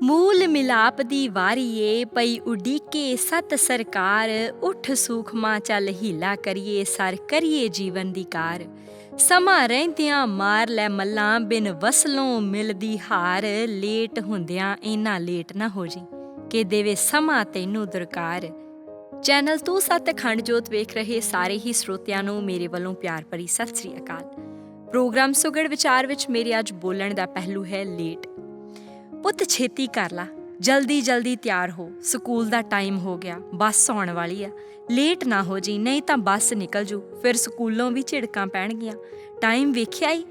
ਮੂਲ ਮਿਲਾਪ ਦੀ ਵਾਰੀਏ ਪਈ ਉਡੀਕੇ ਸਤ ਸਰਕਾਰ ਉੱਠ ਸੂਖਮਾ ਚੱਲ ਹੀਲਾ ਕਰੀਏ ਸਰ ਕਰੀਏ ਜੀਵਨ ਦੀ ਕਾਰ ਸਮਾਂ ਰਹਿੰਦਿਆਂ ਮਾਰ ਲੈ ਮੱਲਾਂ ਬਿਨ ਵਸਲੋਂ ਮਿਲਦੀ ਹਾਰ ਲੇਟ ਹੁੰਦਿਆਂ ਇੰਨਾ ਲੇਟ ਨਾ ਹੋ ਜੀ ਕਿ ਦੇਵੇ ਸਮਾਂ ਤੈਨੂੰ ਦਰਕਾਰ। ਚੈਨਲ ਤੂੰ ਸੱਚਖੰਡ ਜੋਤ ਵੇਖ ਰਹੇ ਸਾਰੇ ਹੀ ਸਰੋਤਿਆਂ ਨੂੰ ਮੇਰੇ ਵੱਲੋਂ ਪਿਆਰ ਭਰੀ ਸਤਿ ਸ੍ਰੀ ਅਕਾਲ। ਪ੍ਰੋਗਰਾਮ ਸੁਗੜ ਵਿਚਾਰ ਵਿੱਚ ਮੇਰੇ ਅੱਜ ਬੋਲਣ ਦਾ ਪਹਿਲੂ ਹੈ ਲੇਟ। ਪੁੱਤ ਛੇਤੀ ਕਰ ਲਾ, ਜਲਦੀ ਜਲਦੀ ਤਿਆਰ ਹੋ, ਸਕੂਲ ਦਾ ਟਾਈਮ ਹੋ ਗਿਆ, ਬੱਸ ਆਉਣ ਵਾਲੀ ਆ, ਲੇਟ ਨਾ ਹੋ ਜੀ ਨਹੀਂ ਤਾਂ ਬੱਸ ਨਿਕਲ ਜੂ, ਫਿਰ ਸਕੂਲੋਂ ਵੀ ਝਿੜਕਾਂ ਪੈਣਗੀਆਂ। ਟਾਈਮ ਵੇਖਿਆ ਈ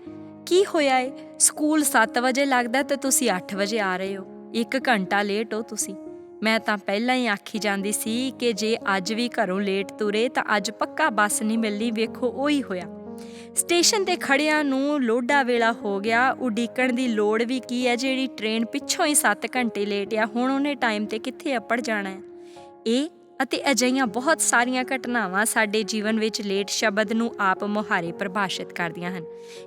ਕੀ ਹੋਇਆ ਏ, ਸਕੂਲ 7 ਵਜੇ ਲੱਗਦਾ ਤੇ ਤੁਸੀਂ 8 ਵਜੇ ਆ ਰਹੇ ਹੋ, 1 ਘੰਟਾ ਲੇਟ ਹੋ ਤੁਸੀਂ। ਮੈਂ ਤਾਂ ਪਹਿਲਾਂ ਹੀ ਆਖੀ ਜਾਂਦੀ ਸੀ ਕਿ ਜੇ ਅੱਜ ਵੀ ਘਰੋਂ ਲੇਟ ਤੁਰੇ ਤਾਂ ਅੱਜ ਪੱਕਾ ਬੱਸ ਨਹੀਂ ਮਿਲਣੀ। ਵੇਖੋ ਉਹੀ ਹੋਇਆ, ਸਟੇਸ਼ਨ 'ਤੇ ਖੜਿਆਂ ਨੂੰ ਲੋਡਾ ਵੇਲਾ ਹੋ ਗਿਆ। ਉਡੀਕਣ ਦੀ ਲੋੜ ਵੀ ਕੀ ਹੈ, ਜਿਹੜੀ ਟ੍ਰੇਨ ਪਿੱਛੋਂ ਹੀ 7 ਘੰਟੇ ਲੇਟ ਆ, ਹੁਣ ਉਹਨੇ ਟਾਈਮ 'ਤੇ ਕਿੱਥੇ ਅੱਪੜ ਜਾਣਾ ਹੈ। ਇਹ ਅਤੇ ਅਜਿਹੀਆਂ ਬਹੁਤ ਸਾਰੀਆਂ ਘਟਨਾਵਾਂ ਸਾਡੇ ਜੀਵਨ ਵਿੱਚ ਲੇਟ ਸ਼ਬਦ ਨੂੰ ਆਪ ਮੁਹਾਰੇ ਪ੍ਰਭਾਸ਼ਿਤ ਕਰਦੀਆਂ ਹਨ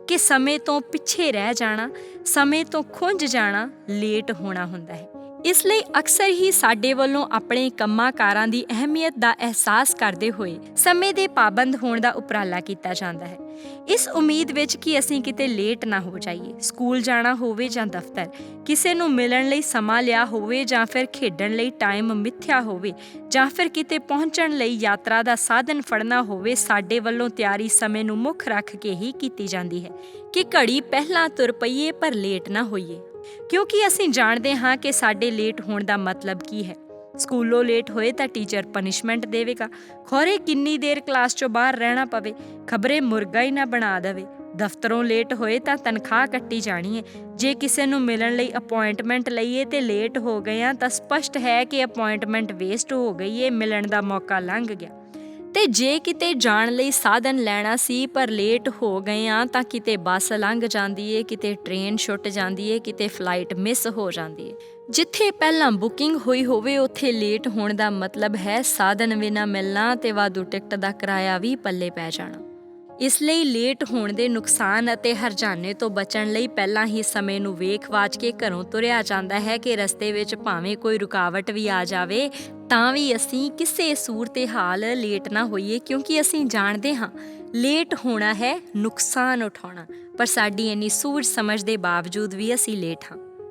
ਕਿ ਸਮੇਂ ਤੋਂ ਪਿੱਛੇ ਰਹਿ ਜਾਣਾ, ਸਮੇਂ ਤੋਂ ਖੁੰਝ ਜਾਣਾ ਲੇਟ ਹੋਣਾ ਹੁੰਦਾ ਹੈ। ਇਸ ਲਈ ਅਕਸਰ ਹੀ ਸਾਡੇ ਵੱਲੋਂ ਆਪਣੇ ਕੰਮਾਂ ਕਾਰਾਂ ਦੀ ਅਹਿਮੀਅਤ ਦਾ ਅਹਿਸਾਸ ਕਰਦੇ ਹੋਏ ਸਮੇਂ ਦੇ ਪਾਬੰਦ ਹੋਣ ਦਾ ਉਪਰਾਲਾ ਕੀਤਾ ਜਾਂਦਾ ਹੈ, ਇਸ ਉਮੀਦ ਵਿੱਚ ਕਿ ਅਸੀਂ ਕਿਤੇ ਲੇਟ ਨਾ ਹੋ ਜਾਈਏ। ਸਕੂਲ ਜਾਣਾ ਹੋਵੇ ਜਾਂ ਦਫ਼ਤਰ, ਕਿਸੇ ਨੂੰ ਮਿਲਣ ਲਈ ਸਮਾਂ ਲਿਆ ਹੋਵੇ ਜਾਂ ਫਿਰ ਖੇਡਣ ਲਈ ਟਾਈਮ ਮਿੱਥਿਆ ਹੋਵੇ ਜਾਂ ਫਿਰ ਕਿਤੇ ਪਹੁੰਚਣ ਲਈ ਯਾਤਰਾ ਦਾ ਸਾਧਨ ਫੜਨਾ ਹੋਵੇ, ਸਾਡੇ ਵੱਲੋਂ ਤਿਆਰੀ ਸਮੇਂ ਨੂੰ ਮੁੱਖ ਰੱਖ ਕੇ ਹੀ ਕੀਤੀ ਜਾਂਦੀ ਹੈ ਕਿ ਘੜੀ ਪਹਿਲਾਂ ਤੁਰ ਪਈਏ ਪਰ ਲੇਟ ਨਾ ਹੋਈਏ, ਕਿਉਂਕਿ ਅਸੀਂ ਜਾਣਦੇ ਹਾਂ ਕਿ ਸਾਡੇ ਲੇਟ ਹੋਣ ਦਾ ਮਤਲਬ ਕੀ ਹੈ। ਸਕੂਲੋਂ ਲੇਟ ਹੋਏ ਤਾਂ ਟੀਚਰ ਪਨਿਸ਼ਮੈਂਟ ਦੇਵੇਗਾ, ਖੌਰੇ ਕਿੰਨੀ ਦੇਰ ਕਲਾਸ 'ਚੋਂ ਬਾਹਰ ਰਹਿਣਾ ਪਵੇ, ਖਬਰੇ ਮੁਰਗਾ ਹੀ ਨਾ ਬਣਾ ਦੇਵੇ। ਦਫ਼ਤਰੋਂ ਲੇਟ ਹੋਏ ਤਾਂ ਤਨਖਾਹ ਕੱਟੀ ਜਾਣੀ ਹੈ। ਜੇ ਕਿਸੇ ਨੂੰ ਮਿਲਣ ਲਈ ਅਪੁਆਇੰਟਮੈਂਟ ਲਈਏ ਤੇ ਲੇਟ ਹੋ ਗਏ ਹਾਂ ਤਾਂ ਸਪਸ਼ਟ ਹੈ ਕਿ ਅਪੁਆਇੰਟਮੈਂਟ ਵੇਸਟ ਹੋ ਗਈ ਹੈ, ਮਿਲਣ ਦਾ ਮੌਕਾ ਲੰਘ ਗਿਆ। ਤੇ ਜੇ ਕਿਤੇ ਜਾਣ ਲਈ ਸਾਧਨ ਲੈਣਾ ਸੀ ਪਰ ਲੇਟ ਹੋ ਗਏ ਹਾਂ ਤਾਂ ਕਿਤੇ ਬੱਸ ਲੰਘ ਜਾਂਦੀ ਏ, ਕਿਤੇ ਟ੍ਰੇਨ ਛੁੱਟ ਜਾਂਦੀ ਏ, ਕਿਤੇ ਫਲਾਈਟ ਮਿਸ ਹੋ ਜਾਂਦੀ ਏ। ਜਿੱਥੇ ਪਹਿਲਾਂ ਬੁਕਿੰਗ ਹੋਈ ਹੋਵੇ ਉੱਥੇ ਲੇਟ ਹੋਣ ਦਾ ਮਤਲਬ ਹੈ ਸਾਧਨ ਵੀ ਨਾ ਮਿਲਣਾ ਤੇ ਵਾਧੂ ਟਿਕਟ ਦਾ ਕਿਰਾਇਆ ਵੀ ਪੱਲੇ ਪੈ ਜਾਣਾ। ਇਸ ਲਈ ਲੇਟ ਹੋਣ ਦੇ ਨੁਕਸਾਨ ਅਤੇ ਹਰਜਾਨੇ ਤੋਂ ਬਚਣ ਲਈ ਪਹਿਲਾਂ ਹੀ ਸਮੇਂ ਨੂੰ ਵੇਖ-ਵਾਚ ਕੇ ਘਰੋਂ ਤੁਰਿਆ ਜਾਂਦਾ ਹੈ ਕਿ ਰਸਤੇ ਵਿੱਚ ਭਾਵੇਂ ਕੋਈ ਰੁਕਾਵਟ ਵੀ ਆ ਜਾਵੇ ਤਾਂ ਵੀ ਅਸੀਂ ਕਿਸੇ ਸੂਰਤ-ਏ-ਹਾਲ ਲੇਟ ਨਾ ਹੋਈਏ, ਕਿਉਂਕਿ ਅਸੀਂ ਜਾਣਦੇ ਹਾਂ ਲੇਟ ਹੋਣਾ ਹੈ ਨੁਕਸਾਨ ਉਠਾਉਣਾ। ਪਰ ਸਾਡੀ ਇੰਨੀ ਸੂਝ ਸਮਝ ਦੇ ਬਾਵਜੂਦ ਵੀ ਅਸੀਂ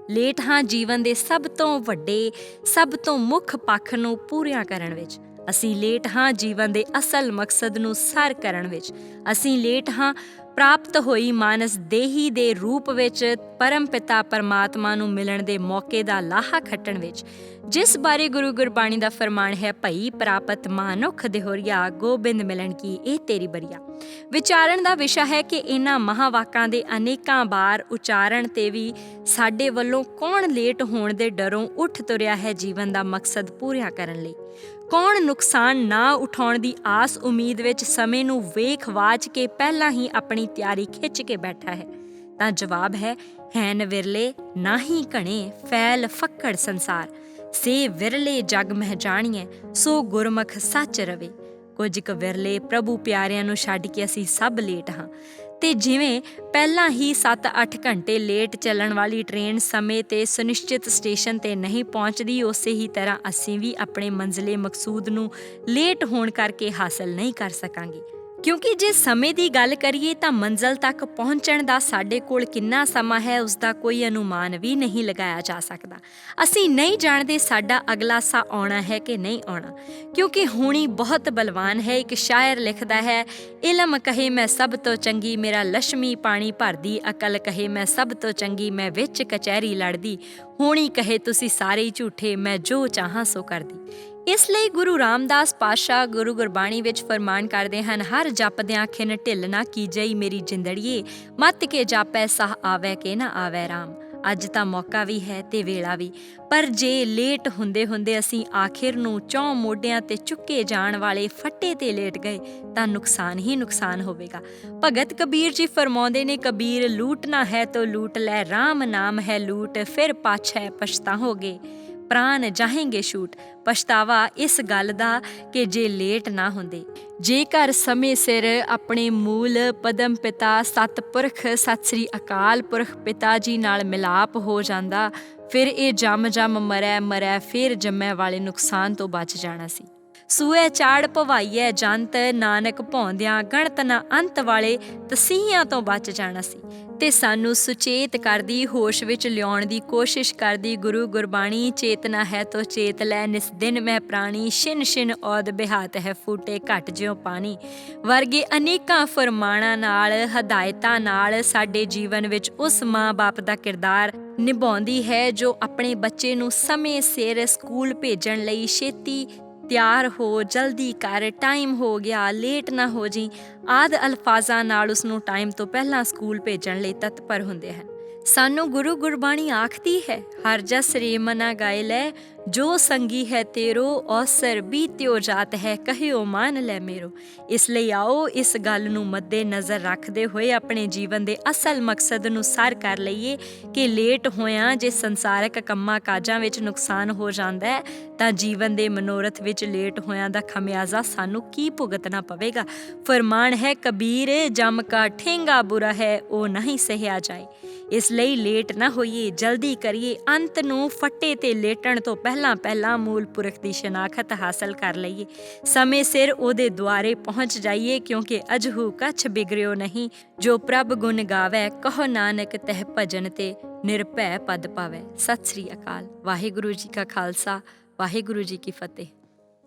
ਲੇਟ ਹਾਂ ਜੀਵਨ ਦੇ ਸਭ ਤੋਂ ਵੱਡੇ, ਸਭ ਤੋਂ ਮੁੱਖ ਪੱਖ ਨੂੰ ਪੂਰੀਆਂ ਕਰਨ ਵਿੱਚ। ਅਸੀਂ ਲੇਟ ਹਾਂ ਜੀਵਨ ਦੇ ਅਸਲ ਮਕਸਦ ਨੂੰ ਸਰ ਕਰਨ ਵਿੱਚ। ਅਸੀਂ ਲੇਟ ਹਾਂ ਪ੍ਰਾਪਤ ਹੋਈ ਮਾਨਸ ਦੇਹੀ ਦੇ ਰੂਪ ਵਿੱਚ ਪਰਮ ਪਿਤਾ ਪਰਮਾਤਮਾ ਨੂੰ ਮਿਲਣ ਦੇ ਮੌਕੇ ਦਾ ਲਾਹਾ ਖੱਟਣ ਵਿੱਚ, ਜਿਸ ਬਾਰੇ ਗੁਰੂ ਗੁਰਬਾਣੀ ਦਾ ਫਰਮਾਨ ਹੈ, ਭਈ ਪ੍ਰਾਪਤ ਮਾਨੁਖ ਦੇਹੁਰੀਆ ਗੋਬਿੰਦ ਮਿਲਣ ਕੀ ਇਹ ਤੇਰੀ ਬਰੀਆ। ਵਿਚਾਰਨ ਦਾ ਵਿਸ਼ਾ ਹੈ ਕਿ ਇਹਨਾਂ ਮਹਾਵਾਕਾਂ ਦੇ ਅਨੇਕਾਂ ਵਾਰ ਉਚਾਰਨ ਤੇ ਵੀ ਸਾਡੇ ਵੱਲੋਂ ਕੌਣ ਲੇਟ ਹੋਣ ਦੇ ਡਰੋਂ ਉੱਠ ਤੁਰਿਆ ਹੈ ਜੀਵਨ ਦਾ ਮਕਸਦ ਪੂਰੀਆਂ ਕਰਨ ਲਈ, ਕੌਣ ਨੁਕਸਾਨ ਨਾ ਉਠਾਉਣ ਦੀ ਆਸ ਉਮੀਦ ਵਿੱਚ ਸਮੇਂ ਨੂੰ ਵੇਖ-ਵਾਚ ਕੇ ਪਹਿਲਾਂ ਹੀ ਆਪਣੀ ਤਿਆਰੀ ਖਿੱਚ ਕੇ ਬੈਠਾ ਹੈ। ਤਾਂ ਜਵਾਬ ਹੈਨ ਵਿਰਲੇ ਨਾਹੀਂ ਘਣੇ ਫੈਲ ਫੱਕੜ ਸੰਸਾਰ, ਸੇ ਵਿਰਲੇ ਜਗ ਮਹਿ ਜਾਣੀਐ ਸੋ ਗੁਰਮੁਖ ਸੱਚ ਰਵੇ। ਕੁਝ ਕੁ ਵਿਰਲੇ ਪ੍ਰਭੂ ਪਿਆਰਿਆਂ ਨੂੰ ਛੱਡ ਕੇ ਅਸੀਂ ਸਭ ਲੇਟ ਹਾਂ। ਤੇ ਜਿਵੇਂ ਪਹਿਲਾਂ ਹੀ 7-8 ਘੰਟੇ ਲੇਟ ਚੱਲਣ ਵਾਲੀ ਟ੍ਰੇਨ ਸਮੇਂ 'ਤੇ ਸੁਨਿਸ਼ਚਿਤ ਸਟੇਸ਼ਨ 'ਤੇ ਨਹੀਂ ਪਹੁੰਚਦੀ, ਉਸੇ ਹੀ ਤਰ੍ਹਾਂ ਅਸੀਂ ਵੀ ਆਪਣੇ ਮੰਜ਼ਿਲੇ ਮਕਸੂਦ ਨੂੰ ਲੇਟ ਹੋਣ ਕਰਕੇ ਹਾਸਲ ਨਹੀਂ ਕਰ ਸਕਾਂਗੇ। ਕਿਉਂਕਿ ਜੇ ਸਮੇਂ ਦੀ ਗੱਲ ਕਰੀਏ ਤਾਂ ਮੰਜ਼ਿਲ ਤੱਕ ਪਹੁੰਚਣ ਦਾ ਸਾਡੇ ਕੋਲ ਕਿੰਨਾ ਸਮਾਂ ਹੈ ਉਸ ਦਾ ਕੋਈ ਅਨੁਮਾਨ ਵੀ ਨਹੀਂ ਲਗਾਇਆ ਜਾ ਸਕਦਾ। ਅਸੀਂ ਨਹੀਂ ਜਾਣਦੇ ਸਾਡਾ ਅਗਲਾ ਸਾਹ ਆਉਣਾ ਹੈ ਕਿ ਨਹੀਂ ਆਉਣਾ, ਕਿਉਂਕਿ ਹੋਣੀ ਬਹੁਤ ਬਲਵਾਨ ਹੈ। ਇੱਕ ਸ਼ਾਇਰ ਲਿਖਦਾ ਹੈ, ਇਲਮ ਕਹੇ ਮੈਂ ਸਭ ਤੋਂ ਚੰਗੀ, ਮੇਰਾ ਲక్ష్ਮੀ ਪਾਣੀ ਭਰਦੀ, ਅਕਲ ਕਹੇ ਮੈਂ ਸਭ ਤੋਂ ਚੰਗੀ, ਮੈਂ ਵਿੱਚ ਕਚਹਿਰੀ ਲੜਦੀ, ਹੋਣੀ ਕਹੇ ਤੁਸੀਂ ਸਾਰੇ ਹੀ ਝੂਠੇ, ਮੈਂ ਜੋ ਚਾਹਾਂ ਸੋ ਕਰਦੀ। ਇਸ ਲਈ ਗੁਰੂ ਰਾਮਦਾਸ ਪਾਤਸ਼ਾਹ ਗੁਰੂ ਗੁਰਬਾਣੀ ਵਿੱਚ ਫਰਮਾਨ ਕਰਦੇ ਹਨ, ਹਰ ਜਪਦਿਆਂ ਖਿਨ ਢਿੱਲ ਨਾ ਕੀਜਈ ਮੇਰੀ ਜਿੰਦੜੀਏ, ਮੱਤ ਕੇ ਜਾਪੈ ਸਾਹ ਆਵੈ ਕਿ ਨਾ ਆਵੈ ਰਾਮ। ਅੱਜ ਤਾਂ ਮੌਕਾ ਵੀ ਹੈ ਤੇ ਵੇਲਾ ਵੀ, ਪਰ ਜੇ ਲੇਟ ਹੁੰਦੇ ਹੁੰਦੇ ਅਸੀਂ ਆਖਿਰ ਨੂੰ ਚੌਂ ਮੋਢਿਆਂ 'ਤੇ ਚੁੱਕੇ ਜਾਣ ਵਾਲੇ ਫੱਟੇ 'ਤੇ ਲੇਟ ਗਏ ਤਾਂ ਨੁਕਸਾਨ ਹੀ ਨੁਕਸਾਨ ਹੋਵੇਗਾ। ਭਗਤ ਕਬੀਰ ਜੀ ਫਰਮਾਉਂਦੇ ਨੇ, ਕਬੀਰ ਲੂਟਣਾ ਹੈ ਤੋ ਲੂਟ ਲੈ, ਰਾਮ ਨਾਮ ਹੈ ਲੂਟ, ਫਿਰ ਪਾਛੈ ਪਛਤਾਹੋਗੇ, ਪ੍ਰਾਣ ਜਾਹੇਂਗੇ ਛੂਟ। ਪਛਤਾਵਾ ਇਸ ਗੱਲ ਦਾ ਕਿ ਜੇ ਲੇਟ ਨਾ ਹੁੰਦੇ, ਜੇਕਰ ਸਮੇਂ ਸਿਰ ਆਪਣੇ ਮੂਲ ਪਦਮ ਪਿਤਾ ਸਤਿਪੁਰਖ ਸਤਿ ਸ੍ਰੀ ਅਕਾਲ ਪੁਰਖ ਪਿਤਾ ਜੀ ਨਾਲ ਮਿਲਾਪ ਹੋ ਜਾਂਦਾ, ਫਿਰ ਇਹ ਜੰਮ ਮਰੈ ਫਿਰ ਜੰਮੈ ਵਾਲੇ ਨੁਕਸਾਨ ਤੋਂ ਬਚ ਜਾਣਾ ਸੀ। ਸੂਏ ਚਾੜ ਭਵਾਈਐ ਜੰਤ, ਨਾਨਕ ਭੌਂਦਿਆਂ ਗਣਤ ਨਾ ਅੰਤ ਵਾਲੇ ਤਸੀਹਿਆਂ ਤੋਂ ਬਚ ਜਾਣਾ ਸੀ। ਤੇ ਸਾਨੂੰ ਸੁਚੇਤ ਕਰਦੀ, ਹੋਸ਼ ਵਿੱਚ ਲਿਆਉਣ ਦੀ ਕੋਸ਼ਿਸ਼ ਕਰਦੀ ਗੁਰੂ ਗੁਰਬਾਣੀ। ਚੇਤਨਾ ਹੈ ਤੋ ਚੇਤ ਲੈ, ਨਿਸ ਦਿਨ ਮੈਂ ਪ੍ਰਾਣੀ, ਛਿਨ ਛਿਨ ਔਦ ਬਿਹਾਤ ਹੈ ਫੂਟੇ ਘਟ ਜਿਉ ਪਾਣੀ ਵਰਗੇ ਅਨੇਕਾਂ ਫਰਮਾਨਾਂ ਨਾਲ, ਹਦਾਇਤਾਂ ਨਾਲ ਸਾਡੇ ਜੀਵਨ ਵਿੱਚ ਉਸ ਮਾਂ-ਬਾਪ ਦਾ ਕਿਰਦਾਰ ਨਿਭਾਉਂਦੀ ਹੈ ਜੋ ਆਪਣੇ ਬੱਚੇ ਨੂੰ ਸਮੇਂ ਸਿਰ ਸਕੂਲ ਭੇਜਣ ਲਈ ਛੇਤੀ ਤਿਆਰ ਹੋ, ਜਲਦੀ ਕਰ, ਟਾਈਮ ਹੋ ਗਿਆ, ਲੇਟ ਨਾ ਹੋ ਜੀ ਆਦਿ ਅਲਫਾਜ਼ਾਂ ਨਾਲ ਉਸਨੂੰ ਟਾਈਮ ਤੋਂ ਪਹਿਲਾਂ ਸਕੂਲ ਭੇਜਣ ਲਈ ਤਤਪਰ ਹੁੰਦੇ ਹਨ। ਸਾਨੂੰ ਗੁਰੂ ਗੁਰਬਾਣੀ ਆਖਦੀ ਹੈ, ਹਰ ਜਸ ਰੇ ਮਨਾ ਗਾਏ ਲੈ, ਜੋ ਸੰਗੀ ਹੈ ਤੇਰੋ, ਔਸਰ ਬੀਤਿਓ ਜਾਤ ਹੈ, ਕਹਿਓ ਮਾਨ ਲੈ ਮੇਰੋ। ਇਸ ਲਈ ਆਓ ਇਸ ਗੱਲ ਨੂੰ ਮੱਦੇ ਨਜ਼ਰ ਰੱਖਦੇ ਹੋਏ ਆਪਣੇ ਜੀਵਨ ਦੇ ਅਸਲ ਮਕਸਦ ਨੂੰ ਸਰ ਕਰ ਲਈਏ ਕਿ ਲੇਟ ਹੋਇਆਂ ਜੇ ਸੰਸਾਰਕ ਕੰਮਾਂ ਕਾਜਾਂ ਵਿੱਚ ਨੁਕਸਾਨ ਹੋ ਜਾਂਦਾ ਹੈ ਤਾਂ ਜੀਵਨ ਦੇ ਮਨੋਰਥ ਵਿੱਚ ਲੇਟ ਹੋਇਆਂ ਦਾ ਖਮਿਆਜ਼ਾ ਸਾਨੂੰ ਕੀ ਭੁਗਤਣਾ ਪਵੇਗਾ। ਫਰਮਾਨ ਹੈ ਕਬੀਰ, ਜਮ ਕਾ ਠੇਂਗਾ ਬੁਰਾ ਹੈ ਉਹ ਨਹੀਂ ਸਹਿਆ ਜਾਏ। ਇਸ ਲਈ ਲੇਟ ਨਾ ਹੋਈਏ, ਜਲਦੀ ਕਰੀਏ, ਅੰਤ ਨੂੰ ਫੱਟੇ ਤੇ ਲੇਟਣ ਤੋਂ ਪਹਿਲਾਂ ਮੂਲ ਪੁਰਖ ਦੀ ਸ਼ਨਾਖਤ ਹਾਸਲ ਕਰ ਲਈਏ, ਸਮੇਂ ਸਿਰ ਉਹਦੇ ਦੁਆਰੇ ਪਹੁੰਚ ਜਾਈਏ, ਕਿਉਂਕਿ ਅਜਹੂ ਕੱਛ ਬਿਗੜਿਓ ਨਹੀਂ, ਜੋ ਪ੍ਰਭ ਗੁਣ ਗਾਵੈ, ਕਹੋ ਨਾਨਕ ਤਹਿ ਭਜਨ ਤੇ ਨਿਰਭੈ ਪਦ ਪਾਵੈ। ਸਤਿ ਸ੍ਰੀ ਅਕਾਲ। ਵਾਹਿਗੁਰੂ ਜੀ ਕਾ ਖਾਲਸਾ, ਵਾਹਿਗੁਰੂ ਜੀ ਕੀ ਫਤਿਹ।